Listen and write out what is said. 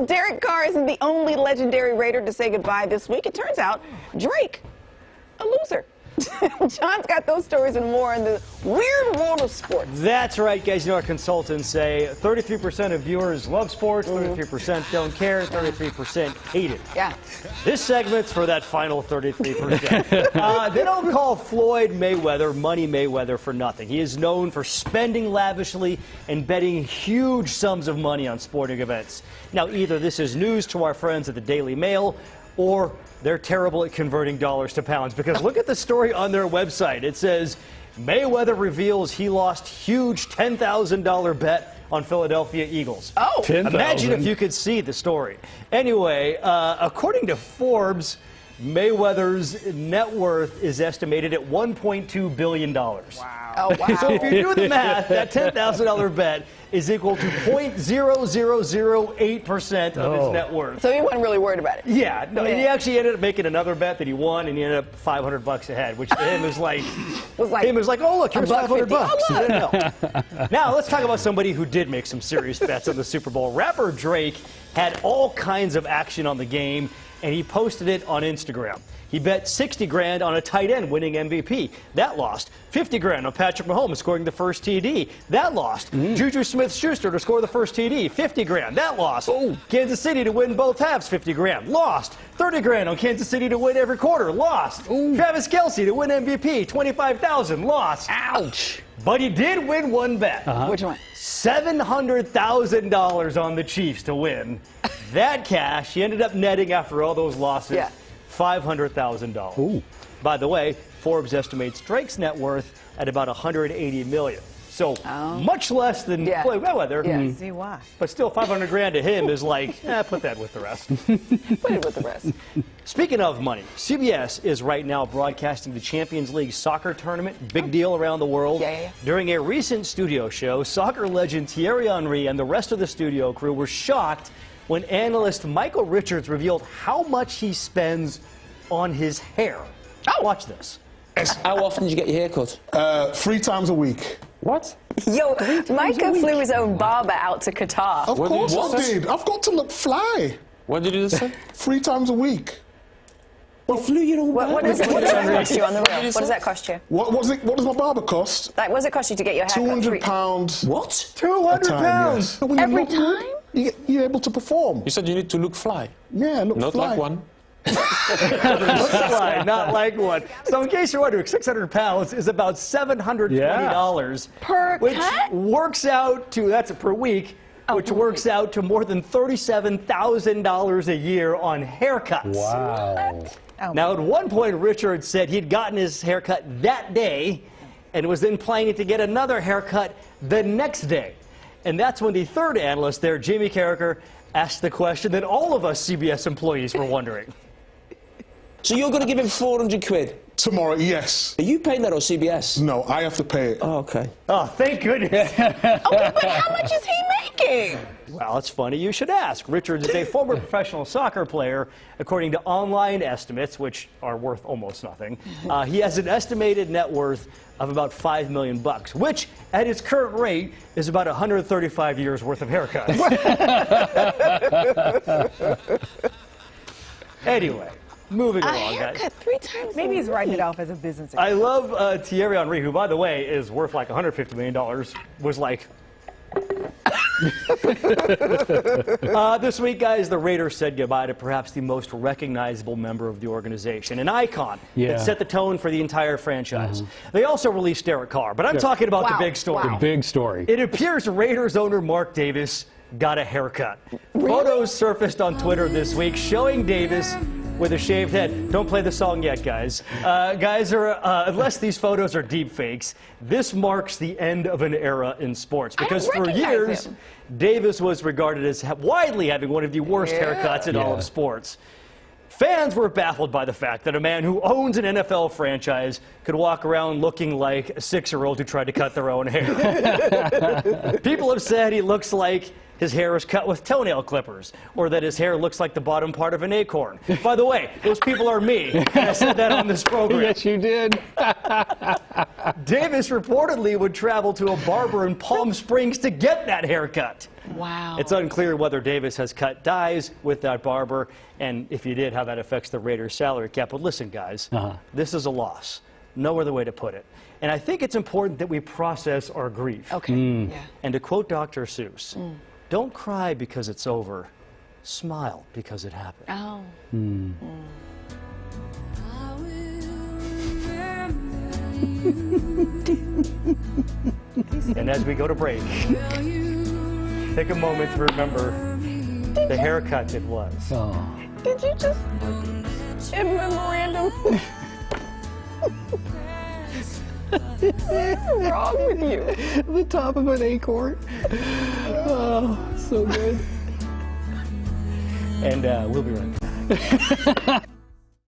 Well, Derek Carr isn't the only legendary Raider to say goodbye this week. It turns out Drake, a loser. John's got those stories and more in the weird world of sports. That's right, guys. You know, our consultants say 33% of viewers love sports, 33% don't care, 33% hate it. Yeah. This segment's for that final 33%. They don't call Floyd Mayweather Money Mayweather for nothing. He is known for spending lavishly and betting huge sums of money on sporting events. Now, either this is news to our friends at the Daily Mail, or they're terrible at converting dollars to pounds, because look at the story on their website. It says, Mayweather reveals he lost huge $10,000 bet on Philadelphia Eagles. Oh, 10,000. Imagine if you could see the story. Anyway, according to Forbes, Mayweather's net worth is estimated at $1.2 billion. Wow. Oh, wow. So if you do the math, that $10,000 bet is equal to 0.0008% of his net worth. So he wasn't really worried about it. Yeah, no, and he actually ended up making another bet that he won, and he ended up $500 ahead, which to him is like, oh look, here's $500. $1.50. No. Now let's talk about somebody who did make some serious bets on the Super Bowl. Rapper Drake had all kinds of action on the game, and he posted it on Instagram. He bet 60 grand on a tight end winning MVP. That lost. 50 grand on Patrick Mahomes scoring the first TD. That lost. Juju Smith-Schuster to score the first TD. 50 grand. That lost. Kansas City to win both halves. 50 grand. Lost. 30 grand on Kansas City to win every quarter. Lost. Travis Kelce to win MVP. 25,000. Lost. Ouch. But he did win one bet. Which one? $700,000 on the Chiefs to win. That cash, he ended up netting after all those losses. Yeah. $500,000. By the way, Forbes estimates Drake's net worth at about $180 million. So much less than Floyd Mayweather. Yeah. See why. But still, $500 grand to him is like, put that with the rest. Put it with the rest. Speaking of money, CBS is right now broadcasting the Champions League soccer tournament. Big deal around the world. Yeah. During a recent studio show, soccer legend Thierry Henry and the rest of the studio crew were shocked when analyst Michael Richards revealed how much he spends on his hair. Watch this. How often do you get your hair cut? 3 times a week. What? Yo, Micah flew his own barber out to Qatar. Of course I did. I've got to look fly. What did you just say? 3 times a week. You flew your own barber? What does that cost you on the real? What does that cost you? What does my barber cost? Like, what does it cost you to get your hair cut? £200. What? £200? Yes. Every time? You're able to perform. You said you need to look fly. Yeah, look Not fly. like one. Fly, not like one. So in case you're wondering, 600 pounds is about $720 Per which cut? works out to, that's per week, which works out to more than $37,000 a year on haircuts. Wow. Now, at one point, Richard said he'd gotten his haircut that day and was then planning to get another haircut the next day. And that's when the third analyst there, Jamie Carragher, asked the question that all of us CBS employees were wondering. So you're going to give him 400 quid? Tomorrow, yes. Are you paying that or CBS? No, I have to pay it. Oh, okay. Oh, thank goodness. Okay, but how much is he making? Well, it's funny you should ask. Richards is a former professional soccer player. According to online estimates, which are worth almost nothing, he has an estimated net worth of about $5 million, which at its current rate is about 135 years worth of haircuts. Anyway, moving along, guys. Haircut 3 times Maybe a he's writing it week. off as a business. I love Thierry Henry, who, by the way, is worth like $150 million, was like... This week, guys, the Raiders said goodbye to perhaps the most recognizable member of the organization, an icon that set the tone for the entire franchise. They also released Derek Carr, but I'm talking about the big story. The big story. It appears Raiders owner Mark Davis got a haircut. Photos surfaced on Twitter this week showing Davis with a shaved head. Don't play the song yet, guys. Unless these photos are deep fakes, this marks the end of an era in sports. Because for years, Davis was regarded as widely having one of the worst haircuts in all of sports. Fans were baffled by the fact that a man who owns an NFL franchise could walk around looking like a 6-year-old who tried to cut their own hair. People have said he looks like his hair is cut with toenail clippers, or that his hair looks like the bottom part of an acorn. By the way, those people are me, and I said that on this program. Yes, you did. Davis reportedly would travel to a barber in Palm Springs to get that haircut. Wow. It's unclear whether Davis has cut ties with that barber, and if he did, how that affects the Raiders' salary cap. But listen, guys, this is a loss. No other way to put it. And I think it's important that we process our grief. Okay. Yeah. And to quote Dr. Seuss, don't cry because it's over. Smile because it happened. Oh. And as we go to break, take a moment to remember the haircut it was. Did you just in memorandum? What's wrong with you? The top of an acorn. Oh, so good. And we'll be right back.